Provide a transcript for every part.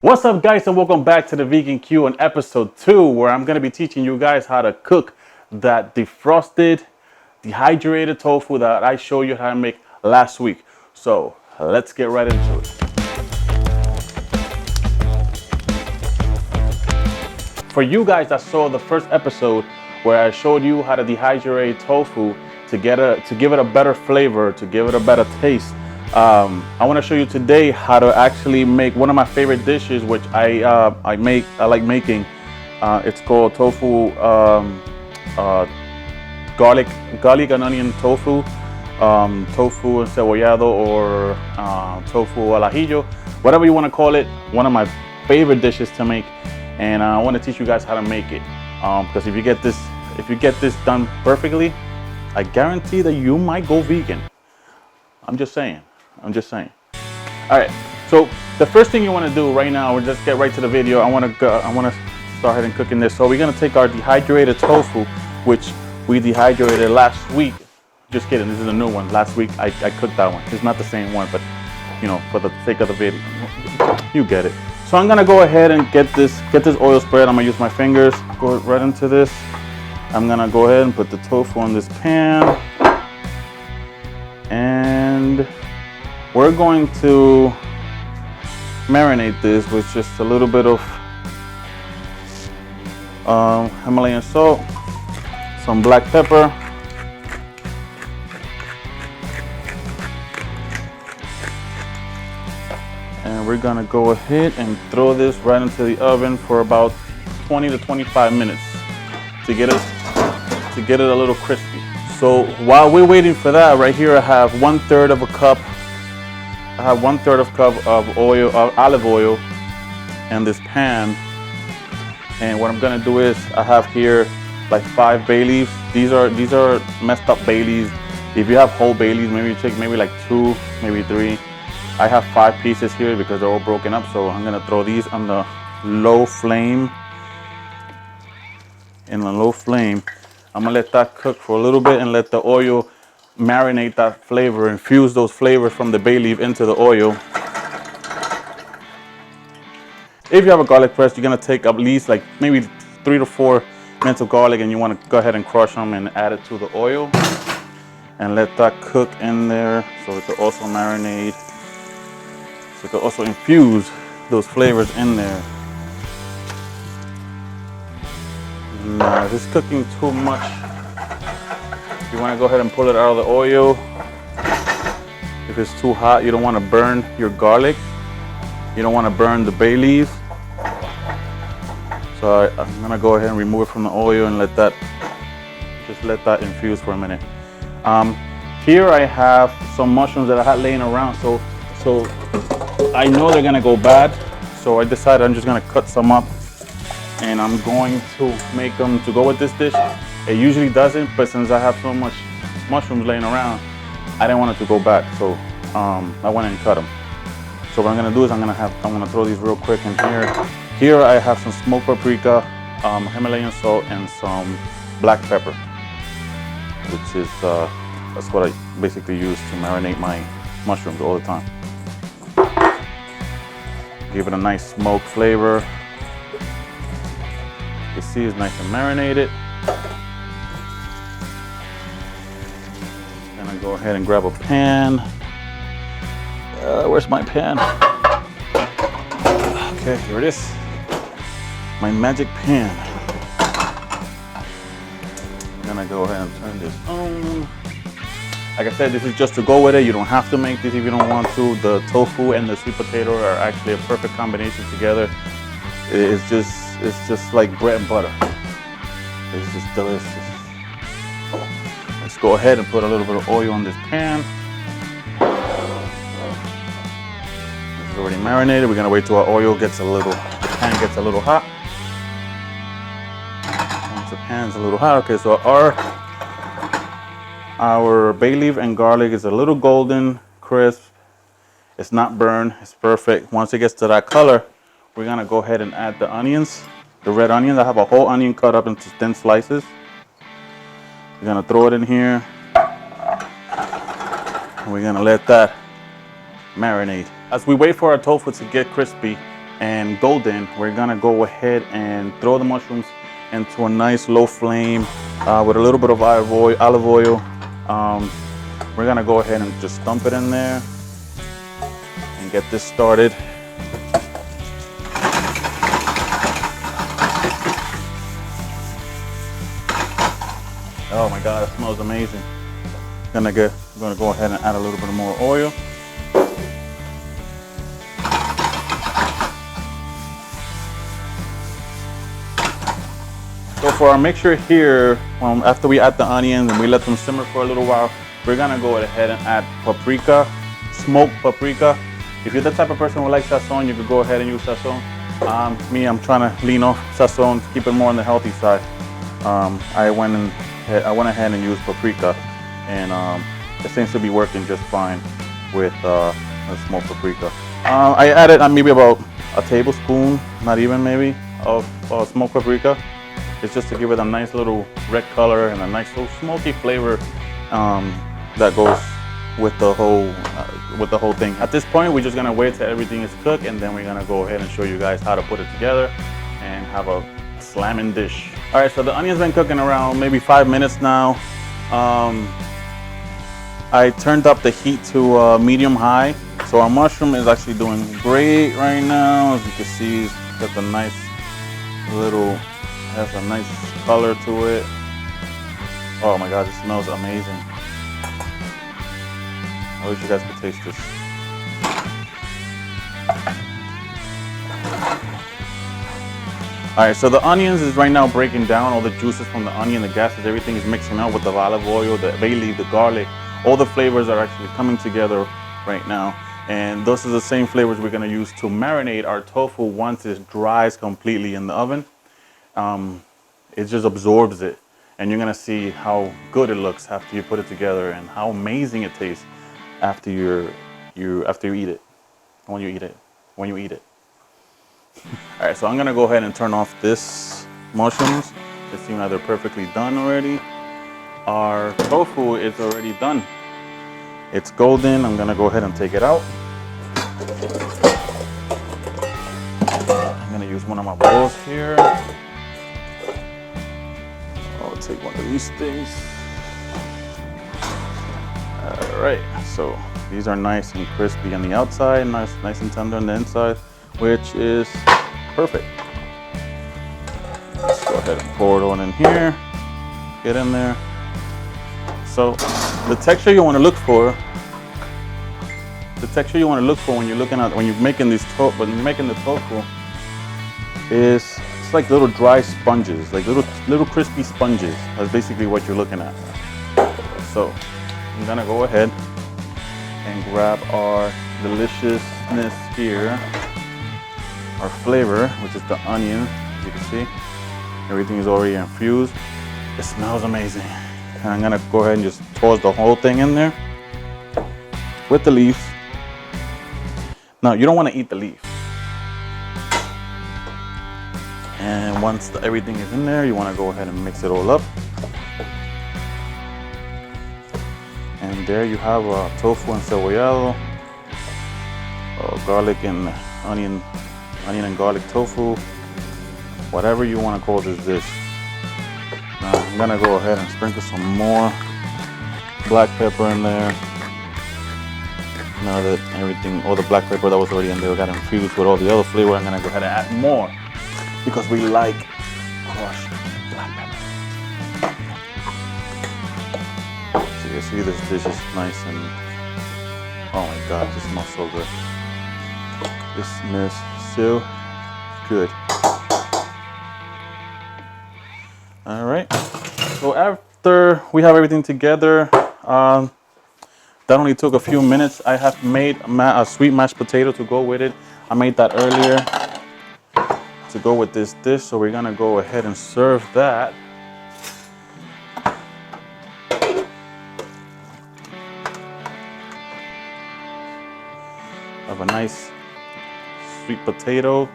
What's up, guys, and welcome back to the Vegan Q on episode 2, where I'm going to be teaching you guys how to cook that defrosted, dehydrated tofu that I showed you how to make last week. So let's get right into it. For you guys that saw the first episode where I showed you how to dehydrate tofu to give it a better flavor, to give it a better taste, I want to show you today how to actually make one of my favorite dishes, which I like making. It's called tofu, garlic and onion tofu, tofu encebollado, or tofu al ajillo, whatever you want to call it. One of my favorite dishes to make, and I want to teach you guys how to make it. Because if you get this done perfectly, I guarantee that you might go vegan. I'm just saying. All right. So the first thing you want to do right now, we'll just get right to the video. I want to start ahead and cooking this. So we're gonna take our dehydrated tofu, which we dehydrated last week. Just kidding. This is a new one. Last week I cooked that one. It's not the same one, but you know, for the sake of the video, you get it. So I'm gonna go ahead and get this oil spread. I'm gonna use my fingers. Go right into this. I'm gonna go ahead and put the tofu on this pan, and we're going to marinate this with just a little bit of Himalayan salt, some black pepper, and we're gonna go ahead and throw this right into the oven for about 20 to 25 minutes to get it a little crispy. So while we're waiting for that, right here I have 1/3 of a cup. I have 1/3 of a cup of oil, olive oil, in this pan. And what I'm gonna do is I have here like 5 bay leaves. These are messed up bay leaves. If you have whole bay leaves, maybe you take like 2, maybe 3. I have 5 pieces here because they're all broken up. So I'm gonna throw these on the low flame. In the low flame, I'm gonna let that cook for a little bit and let the oil marinate that flavor, infuse those flavors from the bay leaf into the oil. If you have a garlic press, you're gonna take at least like maybe 3 to 4 minutes of garlic, and you want to go ahead and crush them and add it to the oil and let that cook in there, so it could also marinate, so it could also infuse those flavors in there. Now, if it's cooking too much, you want to go ahead and pull it out of the oil. If it's too hot, you don't want to burn your garlic. You don't want to burn the bay leaves. So I'm going to go ahead and remove it from the oil and let that infuse for a minute. Here I have some mushrooms that I had laying around. So I know they're going to go bad. So I decided I'm just going to cut some up, and I'm going to make them to go with this dish. It usually doesn't, but since I have so much mushrooms laying around, I didn't want it to go bad, so I went and cut them. So what I'm gonna do is I'm gonna throw these real quick in here. Here I have some smoked paprika, Himalayan salt, and some black pepper, which is that's what I basically use to marinate my mushrooms all the time. Give it a nice smoked flavor. You see, it's nice and marinated. Gonna go ahead and grab a pan. Where's my pan? Okay, here it is. My magic pan. Gonna go ahead and turn this on. Like I said, this is just to go with it. You don't have to make this if you don't want to. The tofu and the sweet potato are actually a perfect combination together. It's just like bread and butter. It's just delicious. Let's go ahead and put a little bit of oil on this pan. It's already marinated. We're gonna wait till the pan gets a little hot. Once the pan's a little hot, okay, so our bay leaf and garlic is a little golden, crisp. It's not burned, it's perfect. Once it gets to that color, we're gonna go ahead and add the onions, the red onions. I have a whole onion cut up into thin slices. We're gonna throw it in here. And we're gonna let that marinate. As we wait for our tofu to get crispy, and golden, we're gonna go ahead and throw the mushrooms into a nice low flame with a little bit of olive oil. We're gonna go ahead and just dump it in there and get this started. Oh my God, it smells amazing. I'm gonna go ahead and add a little bit more oil. So for our mixture here, after we add the onions and we let them simmer for a little while, we're gonna go ahead and add paprika, smoked paprika. If you're the type of person who likes sazon, you could go ahead and use sazon. I'm trying to lean off sazon to keep it more on the healthy side. I went ahead and used paprika, and it seems to be working just fine with the smoked paprika. I added maybe about a tablespoon, not even maybe, of smoked paprika. It's just to give it a nice little red color and a nice little smoky flavor that goes with the whole thing. At this point, we're just gonna wait till everything is cooked, and then we're gonna go ahead and show you guys how to put it together and have a slamming dish. All right, so the onion's been cooking around maybe 5 minutes now. I turned up the heat to medium high, so our mushroom is actually doing great right now. As you can see, it's got the nice little, has a nice color to it. Oh my God, it smells amazing. I wish you guys could taste this. All right, so the onions is right now breaking down. All the juices from the onion, the gases, everything is mixing out with the olive oil, the bay leaf, the garlic. All the flavors are actually coming together right now. And those are the same flavors we're gonna use to marinate our tofu once it dries completely in the oven. It just absorbs it, and you're gonna see how good it looks after you put it together, and how amazing it tastes after you eat it. When you eat it. All right, so I'm gonna go ahead and turn off this mushrooms. It seems like they're perfectly done already. Our tofu is already done. It's golden. I'm gonna go ahead and take it out. I'm gonna use one of my bowls here. I'll take one of these things. All right, so these are nice and crispy on the outside, nice and tender on the inside, which is perfect. Let's go ahead and pour it on in here. Get in there. So the texture you want to look for, when you're making the tofu, is it's like little dry sponges, like little crispy sponges. That's basically what you're looking at. So I'm gonna go ahead and grab our deliciousness here, our flavor, which is the onion. As you can see, everything is already infused. It smells amazing. And I'm gonna go ahead and just toss the whole thing in there with the leaves. Now, you don't want to eat the leaf. And once everything is in there, you want to go ahead and mix it all up. And there you have tofu encebollado, garlic and onion and garlic tofu, whatever you want to call this dish. Now I'm gonna go ahead and sprinkle some more black pepper in there. Now that all the black pepper that was already in there got infused with all the other flavor, I'm gonna go ahead and add more because we like crushed black pepper. So you see this dish is nice and, oh my God, this smells so good. This smells so good. All right, so after we have everything together, that only took a few minutes. I have made a sweet mashed potato to go with it. I made that earlier to go with this dish, so we're gonna go ahead and serve that. Have a nice sweet potato.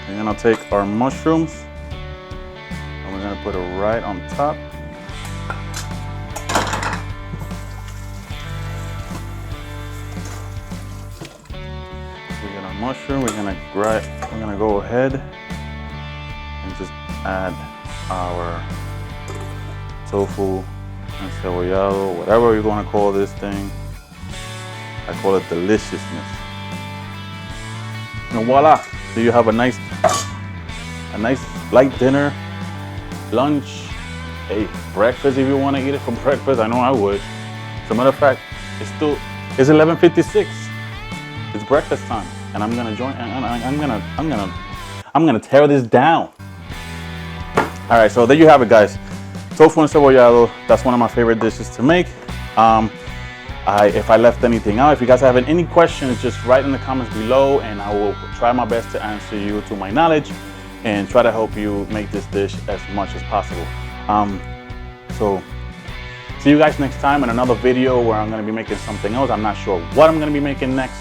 We're gonna take our mushrooms and we're gonna put it right on top. mushroom. We're gonna go ahead and just add our tofu encebollado, whatever you're gonna call this thing. I call it deliciousness. And voila! So you have a nice light dinner, lunch, hey, breakfast if you want to eat it for breakfast. I know I would. As a matter of fact, it's 11:56. It's breakfast time, and I'm gonna join. I'm gonna tear this down. All right, so there you have it, guys. Tofu encebollado. That's one of my favorite dishes to make. If I left anything out, if you guys have any questions, just write in the comments below, and I will try my best to answer you to my knowledge and try to help you make this dish as much as possible. So see you guys next time in another video where I'm gonna be making something else. I'm not sure what I'm gonna be making next,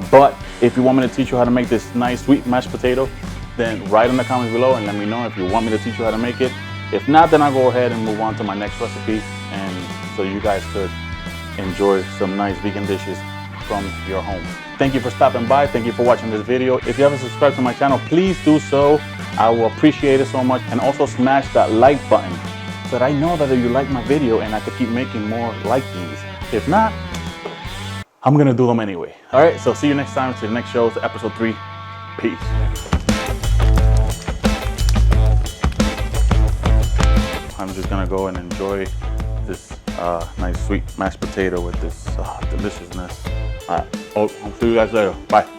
but if you want me to teach you how to make this nice sweet mashed potato, then write in the comments below and let me know if you want me to teach you how to make it. If not, then I'll go ahead and move on to my next recipe, and so you guys could enjoy some nice vegan dishes from your home. Thank you for stopping by. Thank you for watching this video. If you haven't subscribed to my channel, please do so. I will appreciate it so much. And also smash that like button so that I know that you like my video and I could keep making more like these. If not, I'm gonna do them anyway. All right, so see you next time to the next show, to episode 3. Peace. I'm just gonna go and enjoy this nice sweet mashed potato with this deliciousness. All right, I'll see you guys later. Bye.